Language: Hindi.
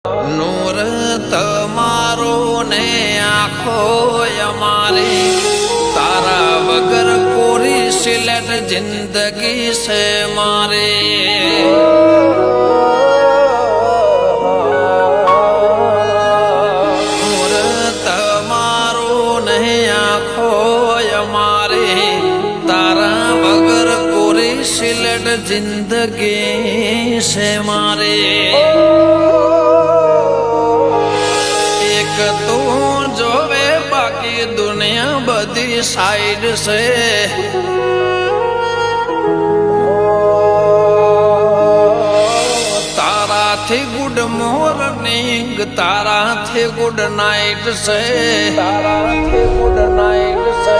नूर तमारो ने आँखो हमारी तारा बगर कोरी सिलट जिंदगी से मारे नूर तमारो ने आँखो हमारी तारा बगर कोरी सिलट जिंदगी से मारे तू जोवे बाकी दुनिया बदी साइड से तारा थी गुड मॉर्निंग तारा थी गुड नाइट से तारा थी गुड नाइट से